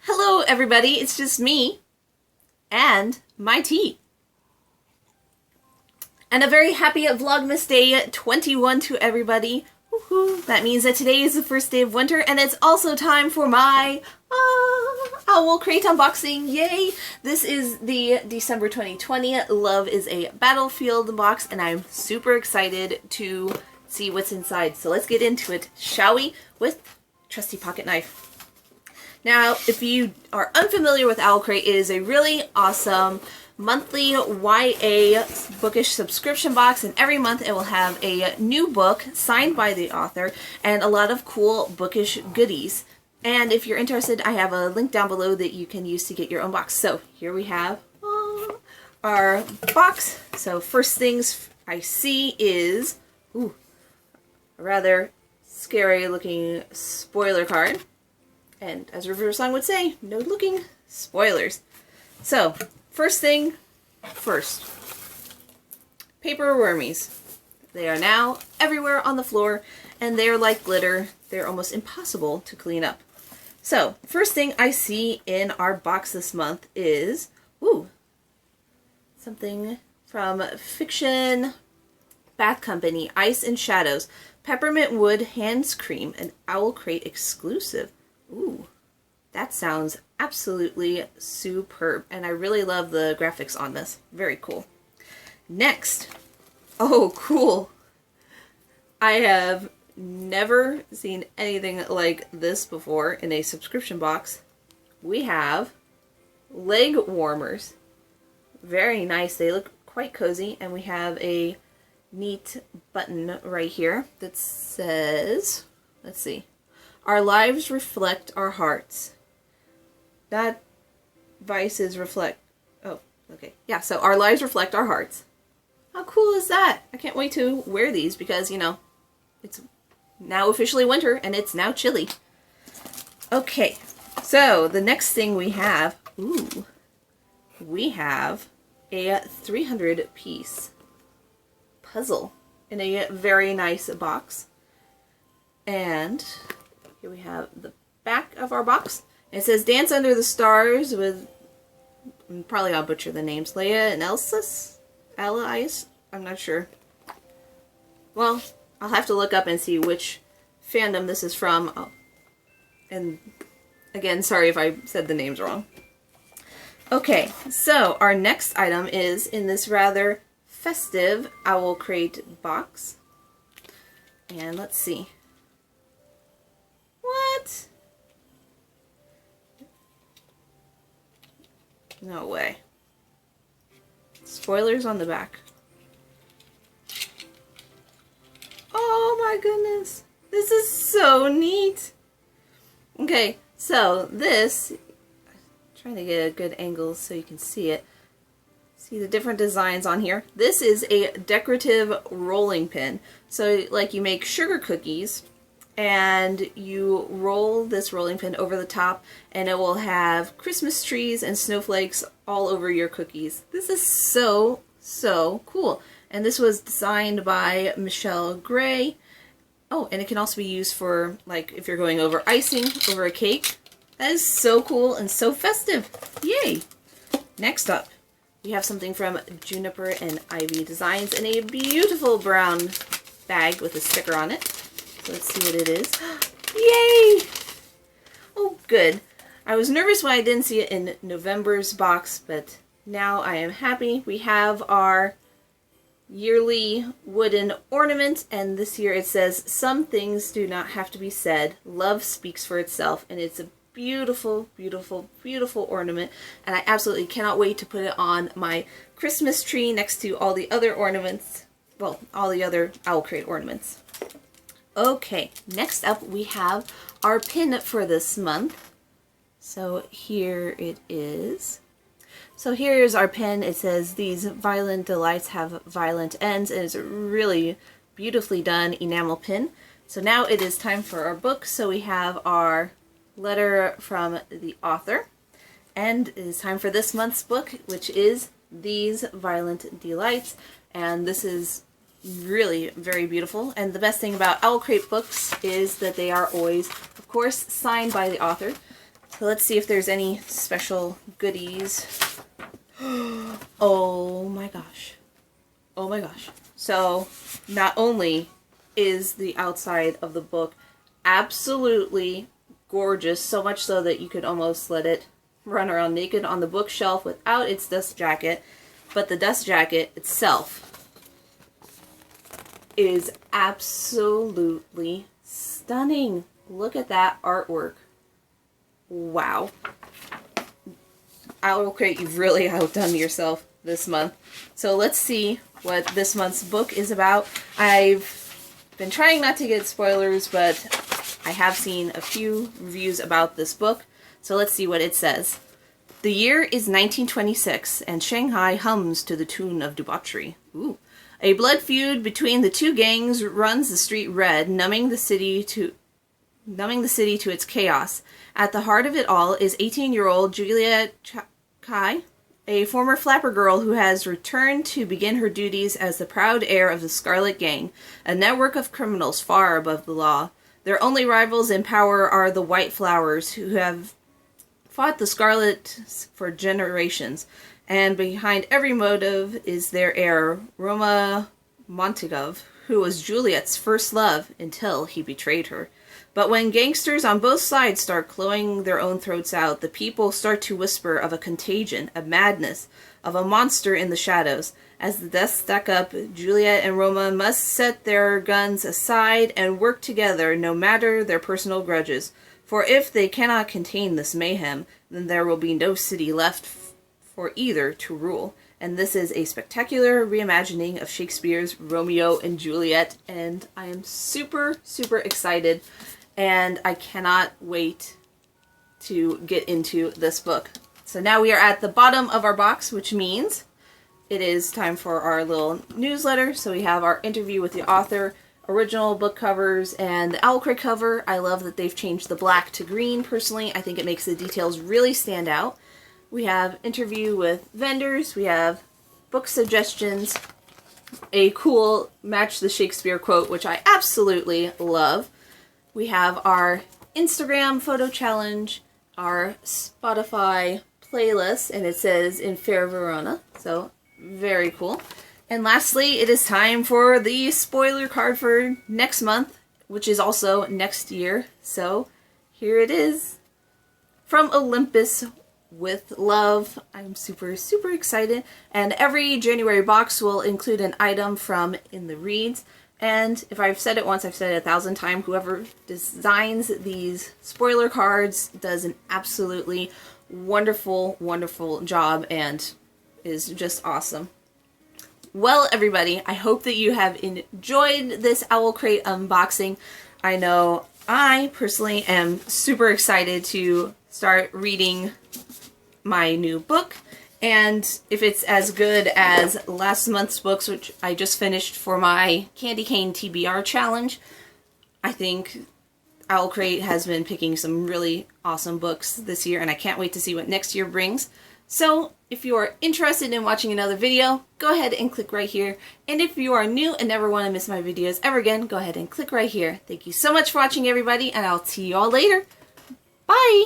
Hello everybody, it's just me and my tea. And a very happy Vlogmas Day 21 to everybody. Woohoo! That means that today is the first day of winter and it's also time for my Owlcrate unboxing. Yay! This is the December 2020 Love is a Battlefield box and I'm super excited to see what's inside. So let's get into it, shall we? With trusty pocket knife. Now, if you are unfamiliar with Owlcrate, it is a really awesome monthly YA bookish subscription box, and every month it will have a new book signed by the author and a lot of cool bookish goodies. And if you're interested, I have a link down below that you can use to get your own box. So here we have our box. So first things I see is a rather scary looking spoiler card. And as River Song would say, no looking spoilers. So, first thing first. Paper wormies. They are now everywhere on the floor, and they're like glitter. They're almost impossible to clean up. So, first thing I see in our box this month is, something from Fiction Bath Company, Ice and Shadows. Peppermint Wood Hands Cream, an Owlcrate exclusive. Ooh, that sounds absolutely superb, and I really love the graphics on this. Very cool. Next, cool. I have never seen anything like this before in a subscription box. We have leg warmers. Very nice. They look quite cozy, and we have a neat button right here that says, let's see, our lives reflect our hearts. That vices reflect... Oh, okay. Yeah, so our lives reflect our hearts. How cool is that? I can't wait to wear these because, you know, it's now officially winter and it's now chilly. Okay, so the next thing we have... we have a 300-piece puzzle in a very nice box. And... here we have the back of our box. It says Dance Under the Stars with, probably I'll butcher the names, Leia and Elsis? Elias? I'm not sure. Well, I'll have to look up and see which fandom this is from. Oh. And again, sorry if I said the names wrong. Okay, so our next item is in this rather festive Owlcrate box. And let's see. What? No way. Spoilers on the back. Oh my goodness. This is so neat. Okay, so this, I'm trying to get a good angle so you can see it. See the different designs on here. This is a decorative rolling pin. So like you make sugar cookies, and you roll this rolling pin over the top and it will have Christmas trees and snowflakes all over your cookies. This is so, so cool. And this was designed by Michelle Gray. Oh, and it can also be used for, like, if you're going over icing over a cake. That is so cool and so festive. Yay! Next up, we have something from Juniper and Ivy Designs in a beautiful brown bag with a sticker on it. So let's see what it is. Yay! Oh, good. I was nervous when I didn't see it in November's box, but now I am happy. We have our yearly wooden ornament, and this year it says, "Some things do not have to be said. Love speaks for itself," and it's a beautiful, beautiful, beautiful ornament, and I absolutely cannot wait to put it on my Christmas tree next to all the other ornaments. Well, all the other Owlcrate ornaments. Okay, next up we have our pin for this month. So here it is. So here's our pin. It says, "These violent delights have violent ends," and it's a really beautifully done enamel pin. So now it is time for our book. So we have our letter from the author, and it is time for this month's book, which is These Violent Delights, and this is really very beautiful. And the best thing about Owlcrate books is that they are always, of course, signed by the author. So let's see if there's any special goodies. Oh my gosh. Oh my gosh. So not only is the outside of the book absolutely gorgeous, so much so that you could almost let it run around naked on the bookshelf without its dust jacket, but the dust jacket itself is absolutely stunning. Look at that artwork. Wow. Owlcrate, you've really outdone yourself this month. So let's see what this month's book is about. I've been trying not to get spoilers, but I have seen a few reviews about this book. So let's see what it says. The year is 1926, and Shanghai hums to the tune of debauchery. Ooh. A blood feud between the two gangs runs the street red, numbing the city to its chaos. At the heart of it all is 18-year-old Juliet Kai, a former flapper girl who has returned to begin her duties as the proud heir of the Scarlet Gang, a network of criminals far above the law. Their only rivals in power are the White Flowers, who have fought the Scarlet for generations, and behind every motive is their heir, Roma Montigov, who was Juliet's first love until he betrayed her. But when gangsters on both sides start clawing their own throats out, the people start to whisper of a contagion, a madness, of a monster in the shadows. As the deaths stack up, Juliet and Roma must set their guns aside and work together, no matter their personal grudges. For if they cannot contain this mayhem, then there will be no city left for either to rule. And this is a spectacular reimagining of Shakespeare's Romeo and Juliet, and I am super, super excited, and I cannot wait to get into this book. So now we are at the bottom of our box, which means it is time for our little newsletter. So we have our interview with the author, original book covers, and the Owlcrate cover. I love that they've changed the black to green. Personally, I think it makes the details really stand out. We have interview with vendors, we have book suggestions, a cool match the Shakespeare quote, which I absolutely love. We have our Instagram photo challenge, our Spotify playlist, and it says in Fair Verona, so very cool. And lastly, it is time for the spoiler card for next month, which is also next year. So here it is. From Olympus with love. I'm super, super excited. And every January box will include an item from In the Reads. And if I've said it once, I've said it 1,000 times. Whoever designs these spoiler cards does an absolutely wonderful, wonderful job and is just awesome. Well, everybody, I hope that you have enjoyed this Owlcrate unboxing. I know I personally am super excited to start reading my new book, and if it's as good as last month's books, which I just finished for my Candy Cane TBR challenge, I think Owlcrate has been picking some really awesome books this year, and I can't wait to see what next year brings. So if you are interested in watching another video, go ahead and click right here. And if you are new and never want to miss my videos ever again, go ahead and click right here. Thank you so much for watching, everybody, and I'll see you all later. Bye!